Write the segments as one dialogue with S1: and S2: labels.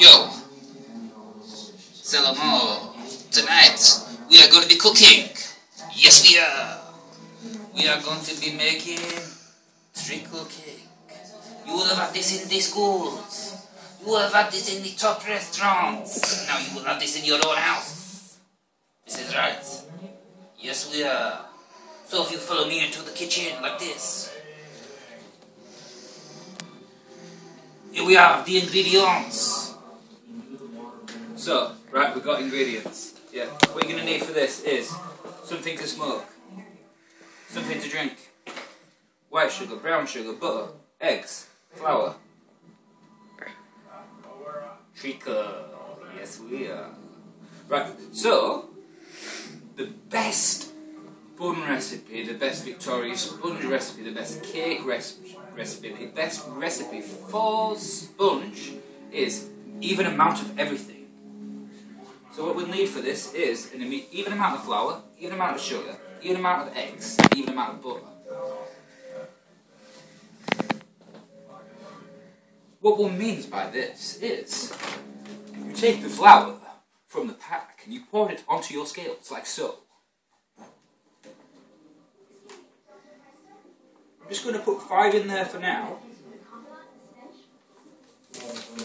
S1: Yo, Salamo, tonight we are going to be cooking. Yes, we are. We are going to be making treacle cake. You will have had this in the schools. You will have had this in the top restaurants. Now you will have this in your own house. This is right. Yes, we are. So if you follow me into the kitchen like this. Here we have the ingredients. So, right, we've got ingredients. Yeah, what you're going to need for this is something to smoke, something to drink, white sugar, brown sugar, butter, eggs, flour, treacle. Yes, we are. Right, so, the best bun recipe, the best Victoria sponge recipe, the best cake recipe, the best recipe for sponge is even amount of everything. So what we'll need for this is an even amount of flour, even amount of sugar, even amount of eggs, even amount of butter. What one means by this is you take the flour from the pack and you pour it onto your scales like so. I'm just going to put 5 in there for now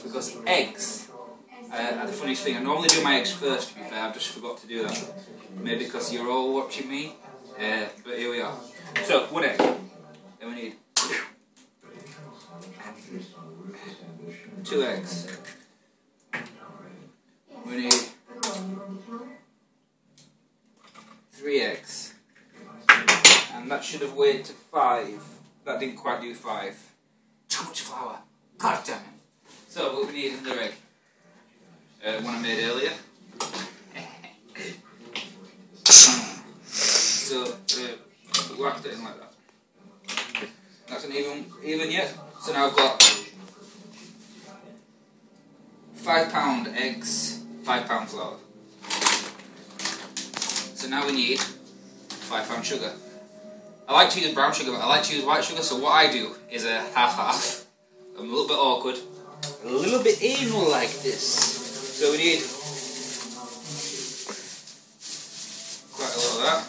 S1: because eggs are the funniest thing. I normally do my eggs first, to be fair. I've just forgot to do that. Maybe because you're all watching me. But here we are. So, 1 egg. Then we need 2 eggs. We need 3 eggs. And that should have weighed to 5. That didn't quite do 5. Too much flour. God damn it. So, what we need is another egg. One I made earlier. So, we whacked it in like that. That's an even yet. So now I've got 5 pound eggs, 5 pound flour. So now we need 5 pound sugar. I like to use brown sugar, but I like to use white sugar, so what I do is a half-half. I'm a little bit awkward, a little bit anal like this. So we need quite a lot of that,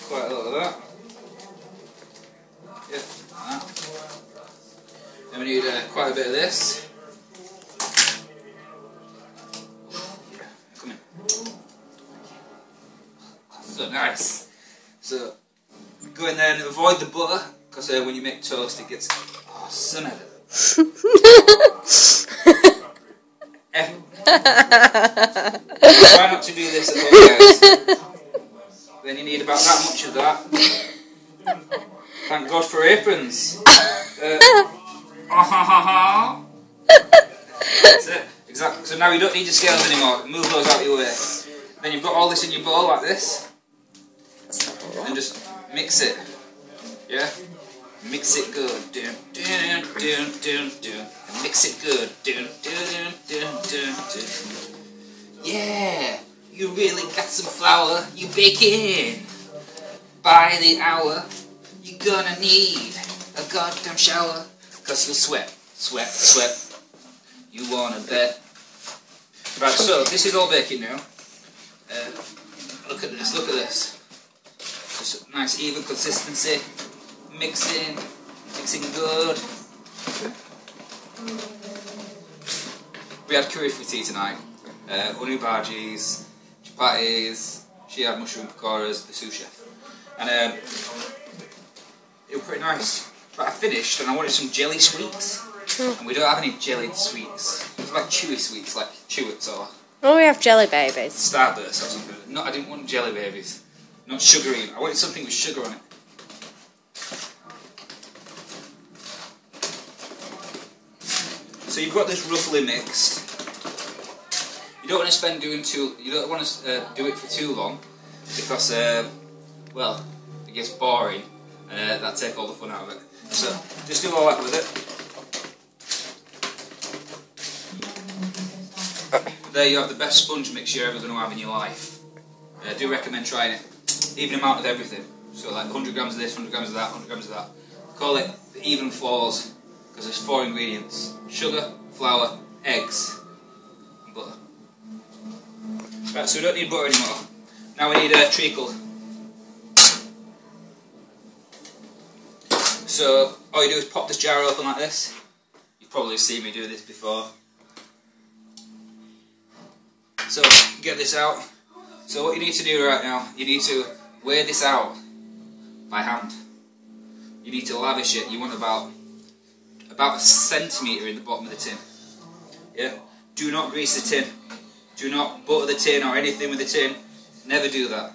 S1: quite a lot of that, yep, like that. Then we need quite a bit of this. Come in. So nice. So go in there and avoid the butter, because when you make toast it gets, oh son of it. Try not to do this at home, guys. Then you need about that much of that. Thank God for aprons. That's it. Exactly. So now you don't need your scales anymore. Move those out of your way. Then you've got all this in your bowl like this. And just mix it. Yeah? Mix it good. Dun, dun, dun, dun, dun. And mix it good. Dun, dun, dun, dun, dun. Yeah! You really got some flour. You bake in. By the hour, you're gonna need a goddamn shower. Because you'll sweat. Sweat, sweat. You wanna bet. Right, so this is all baking now. Look at this, look at this. Just a nice even consistency. Mixing good. We had curry for tea tonight. Onion bhajis, chapatis. She had mushroom pakoras, the sous chef. And it was pretty nice. But I finished and I wanted some jelly sweets. And we don't have any jellied sweets. It's like chewy sweets, like Chewits or...
S2: Oh, we have jelly babies.
S1: Starburst or something. No, I didn't want jelly babies. Not sugary. I wanted something with sugar on it. So you've got this roughly mixed. You don't want to You don't want to do it for too long because, well, it gets boring. That'll take all the fun out of it. So just do all that with it. There you have the best sponge mix you're ever going to have in your life. I do recommend trying it. Even amount of everything. So like 100 grams of this, 100 grams of that, 100 grams of that. Call it even falls. because there's 4 ingredients: sugar, flour, eggs, and butter. Right, so we don't need butter anymore. Now we need a treacle. So all you do is pop this jar open like this. You've probably seen me do this before. So get this out. So what you need to do right now, you need to weigh this out by hand. You need to lavish it. You want about a centimetre in the bottom of the tin. Yeah. Do not grease the tin. Do not butter the tin or anything with the tin. Never do that.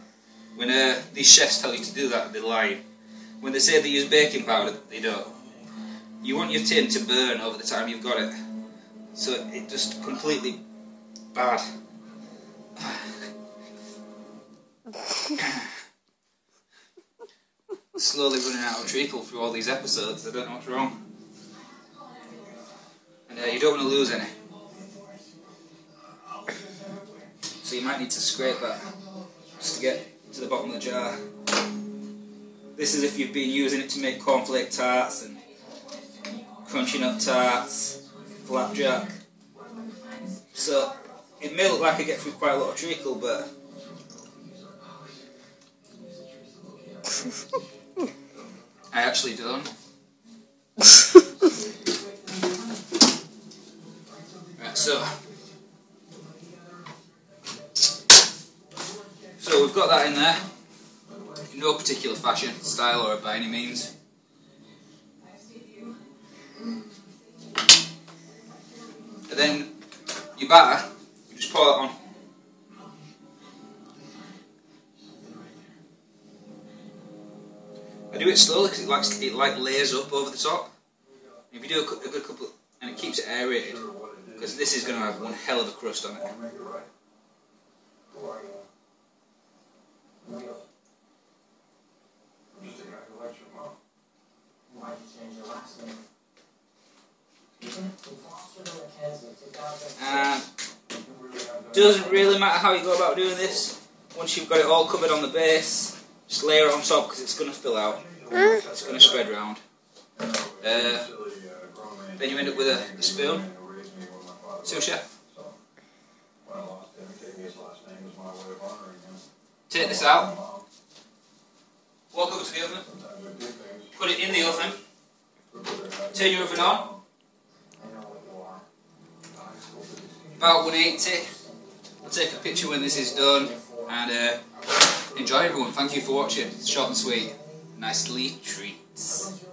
S1: When these chefs tell you to do that, they're lying. When they say they use baking powder, they don't. You want your tin to burn over the time you've got it. So it just completely bad. Slowly running out of treacle through all these episodes. I don't know what's wrong. And you don't want to lose any. So you might need to scrape that just to get to the bottom of the jar. This is if you've been using it to make cornflake tarts and crunchy nut tarts, flapjack. So it may look like I get through quite a lot of treacle, but I actually don't. Right, so we've got that in there, in no particular fashion, style, or by any means. And then your batter, you just pour that on. I do it slowly because it layers up over the top. If you do a good couple, and it keeps it aerated, because this is going to have one hell of a crust on it. Doesn't really matter how you go about doing this. Once you've got it all covered on the base, just layer it on top because it's going to spill out. It's going to spread around. Then you end up with a spoon. Sous chef. Take this out. Walk over to the oven. Put it in the oven. Turn your oven on. About 180. I'll take a picture when this is done. And enjoy everyone. Thank you for watching. It's short and sweet. Nicely treats.